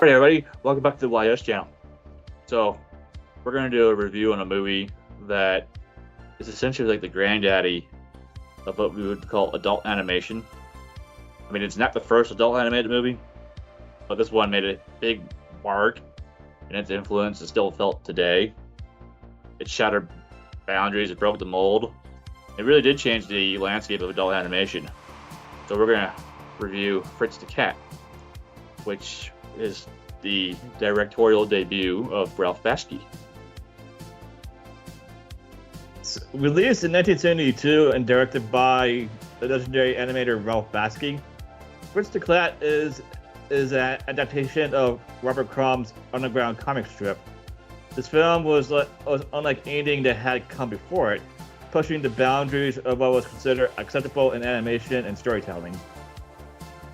Alright everybody, welcome back to the YS channel. So, we're going to do a review on a movie that is essentially like the granddaddy of what we would call adult animation. I mean, it's not the first adult animated movie, but this one made a big mark, and its influence is still felt today. It shattered boundaries, it broke the mold. It really did change the landscape of adult animation. So we're going to review Fritz the Cat, which is the directorial debut of Ralph Bakshi. Released in 1972 and directed by the legendary animator Ralph Bakshi, Fritz the Cat is an adaptation of Robert Crumb's underground comic strip. This film was unlike anything that had come before it, pushing the boundaries of what was considered acceptable in animation and storytelling.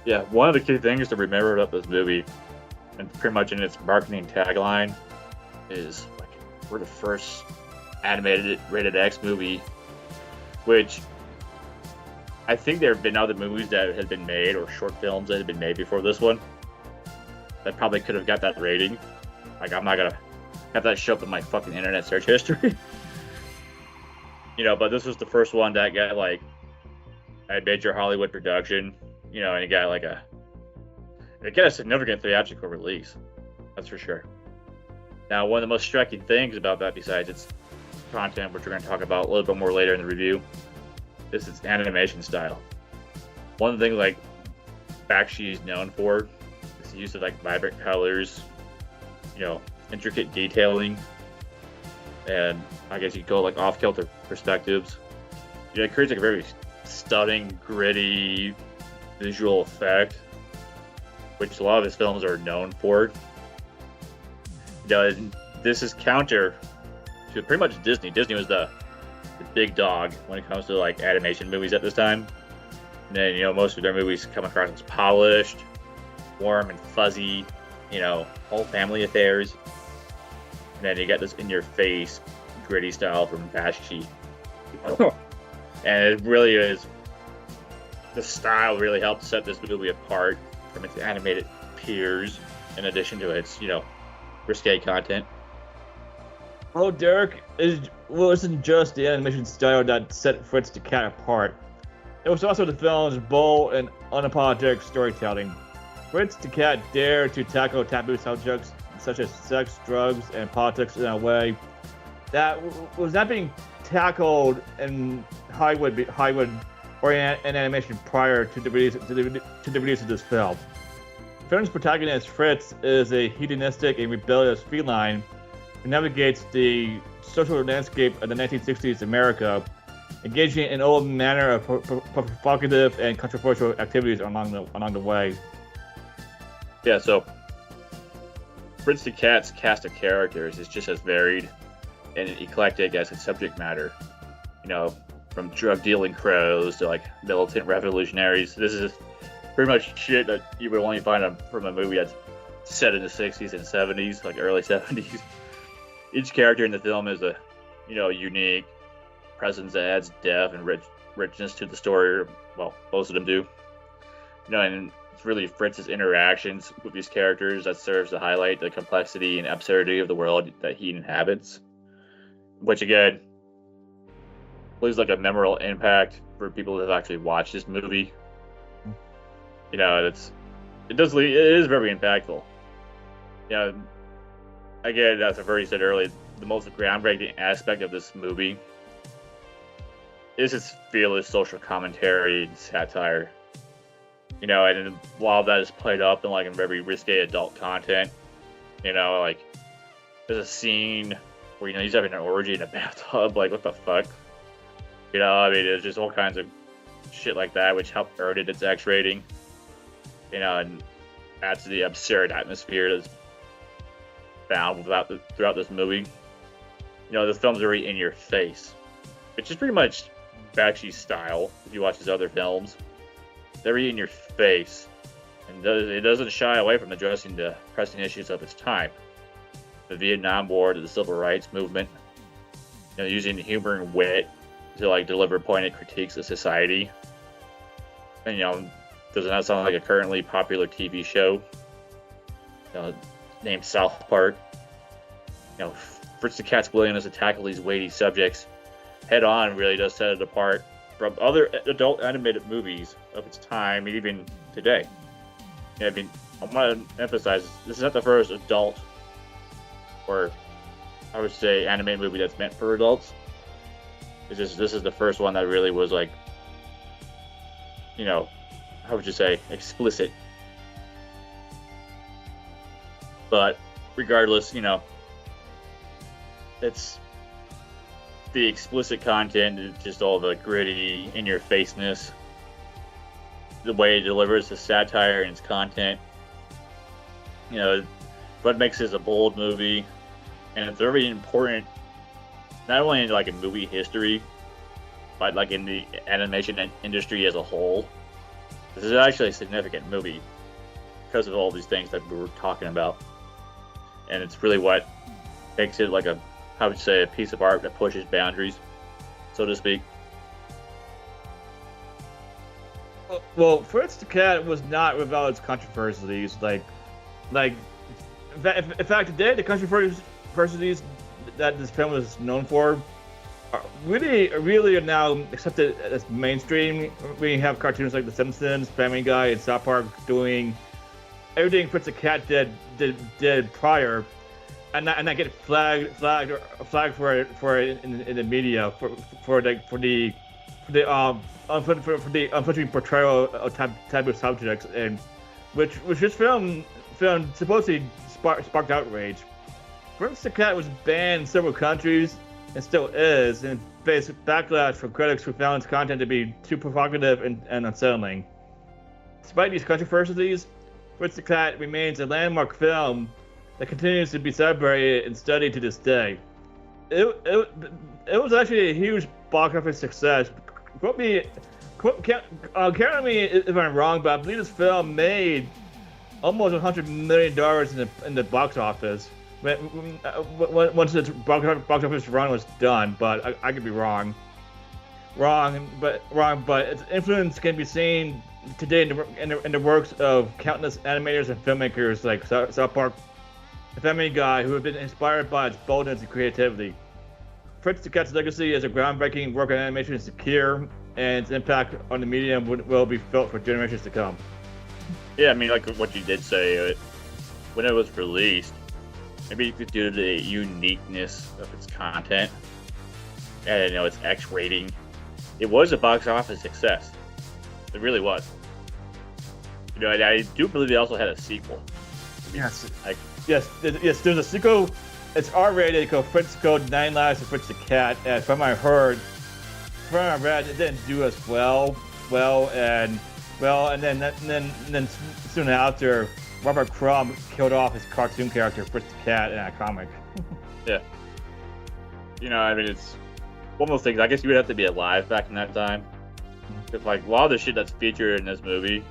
Yeah, one of the key things to remember about this movie, and pretty much in its marketing tagline, is like, we're the first animated rated X movie, which I think there have been other movies that had been made, or short films that had been made before this one, that probably could have got that rating. Like, I'm not gonna have that show up in my fucking internet search history. But this was the first one that got like a major Hollywood production, and it got a significant theatrical release. That's for sure. Now, one of the most striking things about that, besides its content, which we're going to talk about a little bit more later in the review, is its animation style. One of the things like Bakshi is known for is the use of like vibrant colors, intricate detailing, and I guess you could go like off-kilter perspectives. It creates like a very stunning, gritty visual effect, which a lot of his films are known for. This is counter to pretty much Disney. Disney was the big dog when it comes to like animation movies at this time. And then, most of their movies come across as polished, warm and fuzzy, whole family affairs. And then you get this in-your-face, gritty style from Bakshi. And it really is, the style really helped set this movie apart from its animated peers, in addition to its, risque content. Well, Derek, it wasn't just the animation style that set Fritz the Cat apart. It was also the film's bold and unapologetic storytelling. Fritz the Cat dared to tackle taboo subjects such as sex, drugs, and politics in a way that was not being tackled in Hollywood or in animation prior to the release of this film. The film's protagonist, Fritz, is a hedonistic and rebellious feline who navigates the social landscape of the 1960s America, engaging in all manner of provocative and controversial activities along the way. Yeah, so Fritz the Cat's cast of characters is just as varied and eclectic as its subject matter. From drug-dealing crows to like militant revolutionaries. This is pretty much shit that you would only find from a movie that's set in the 60s and 70s, like early 70s. Each character in the film is a, unique presence that adds depth and richness to the story. Well, most of them do. And it's really Fritz's interactions with these characters that serves to highlight the complexity and absurdity of the world that he inhabits. Which, again, leaves like a memorable impact for people that have actually watched this movie. It is very impactful. Again, as I've already said earlier, the most groundbreaking aspect of this movie is its fearless social commentary and satire. And a lot of that is played up in like a very risque adult content. There's a scene where he's having an orgy in a bathtub. Like, what the fuck? There's just all kinds of shit like that, which helped earn it its X rating. And adds to the absurd atmosphere that's found throughout this movie. The film's very in your face, which is pretty much Bakshi's style. If you watch his other films, they're very in your face, and it doesn't shy away from addressing the pressing issues of its time, the Vietnam War, to the Civil Rights Movement. Using humor and wit to like deliver poignant critiques of society. And does it not sound like a currently popular TV show? named South Park. Fritz the Cat's willingness to tackle these weighty subjects head on really does set it apart from other adult animated movies of its time, and even today. I want to emphasize this is not the first adult, or I would say animated movie that's meant for adults. This is the first one that really was like, how would you say, explicit. But regardless, it's the explicit content, just all the gritty, in-your-faceness, the way it delivers the satire and its content. What makes this a bold movie, and it's very important, not only in movie history, but in the animation industry as a whole. This is actually a significant movie because of all these things that we were talking about, and it's really what makes it a piece of art that pushes boundaries, so to speak. Well, Fritz the Cat was not without its controversies. In fact, today the controversies that this film is known for are really are now accepted as mainstream. We have cartoons like The Simpsons, Family Guy, and South Park doing everything Fritz the Cat did prior, and not get flagged for it in the media for the unflinching portrayal of taboo subjects, and which this film supposedly sparked outrage. Fritz the Cat was banned in several countries and still is, and faced backlash from critics who found its content to be too provocative and unsettling. Despite these controversies, Fritz the Cat remains a landmark film that continues to be celebrated and studied to this day. It was actually a huge box office success. Count me if I'm wrong, but I believe this film made almost $100 million in the box office once its box office run was done. But I could be wrong. But its influence can be seen today in the works of countless animators and filmmakers like South Park and Family Guy, who have been inspired by its boldness and creativity. Fritz the Cat's legacy as a groundbreaking work of animation is secure, and its impact on the medium will be felt for generations to come. Yeah, like what you did say, when it was released, maybe due to the uniqueness of its content and its X rating, it was a box office success. It really was. I do believe they also had a sequel. Yes. Yes. There's a sequel. It's R-rated, called Fritz Code 9 Lives of Fritz the Cat, and from what I read, it didn't do as well, and then soon after, Robert Crumb killed off his cartoon character Fritz the Cat in a comic. Yeah. It's one of those things. I guess you would have to be alive back in that time. If a lot of the shit that's featured in this movie,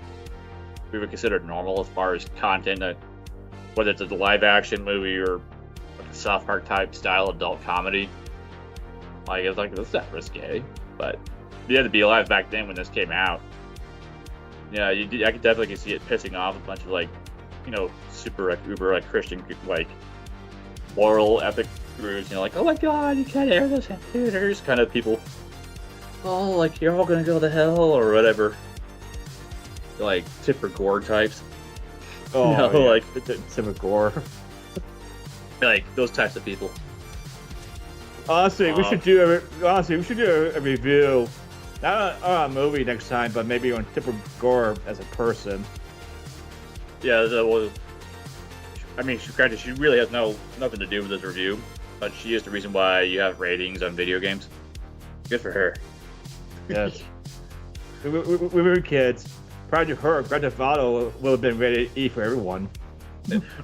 we would consider normal as far as content, whether it's a live action movie or a South Park type style adult comedy. That's not risque, but you had to be alive back then when this came out. Yeah, I could definitely see it pissing off a bunch of super uber Christian moral epic gurus. Oh my god, you can't air this in theaters kind of people. Oh, you're all gonna go to hell or whatever. Tipper Gore types. Oh, yeah. Tipper Gore. Those types of people. Honestly, we should do a review, not on a movie next time, but maybe on Tipper Gore as a person. Yeah, granted, she really has nothing to do with this review, but she is the reason why you have ratings on video games. Good for her. Yes. we were kids. Prior to her, Grand Theft Auto would have been rated E for everyone.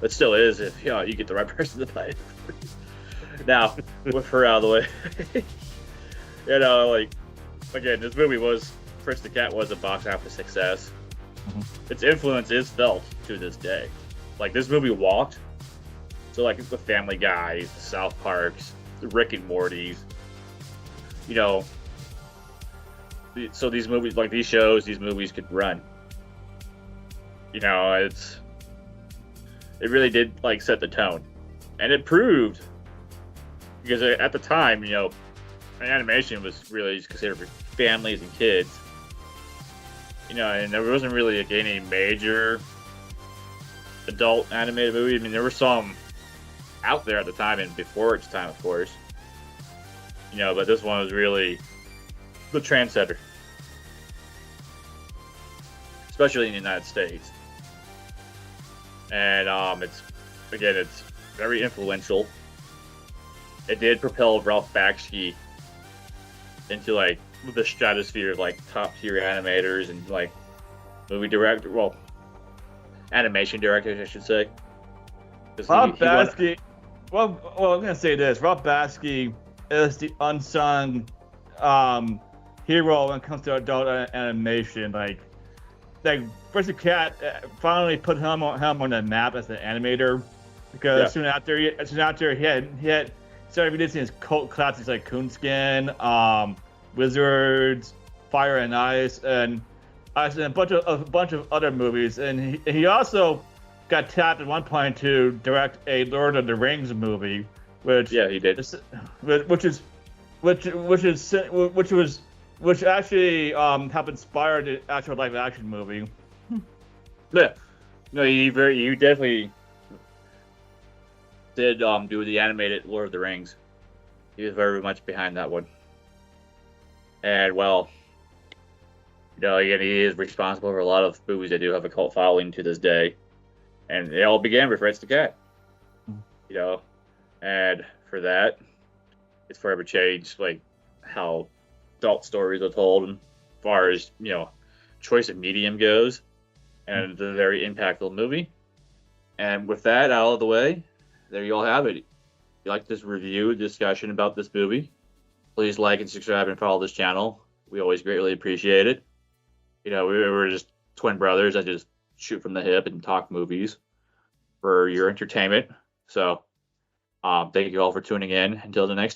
It still is if you get the right person to play it. Now, with her out of the way, again, this movie Fritz the Cat was a box office success. Mm-hmm. Its influence is felt to this day. This movie walked, so the Family Guys, the South Parks, the Rick and Mortys, so these movies, these movies could run. it really did like set the tone, and it proved because at the time, animation was really considered for families and kids. And there wasn't really like any major adult animated movie. I mean, there were some out there at the time and before its time, of course. But this one was really the trendsetter, especially in the United States. And it's very influential. It did propel Ralph Bakshi into like the stratosphere of like top tier animators and like animation directors, I should say. Ralph Bakshi. Well, I'm gonna say this: Ralph Bakshi is the unsung hero when it comes to adult animation. Like Fritz the Cat finally put him on the map as an animator, because soon after he had started releasing his cult classics like Coonskin, Wizards, Fire and Ice, and a bunch of other movies. And he also got tapped at one point to direct a Lord of the Rings movie, which he did, which actually helped inspire the actual live action movie. Yeah, no, you definitely did do the animated Lord of the Rings. He was very much behind that one. And well, again, he is responsible for a lot of movies that do have a cult following to this day. And it all began with Fritz the Cat. And for that, it's forever changed like how adult stories are told, and as far as choice of medium goes, and it's a very impactful movie. And with that out of the way, there you all have it. If you like this review discussion about this movie, please like and subscribe and follow this channel. We always greatly appreciate it. We're just twin brothers that just shoot from the hip and talk movies for your entertainment. So thank you all for tuning in. Until the next time.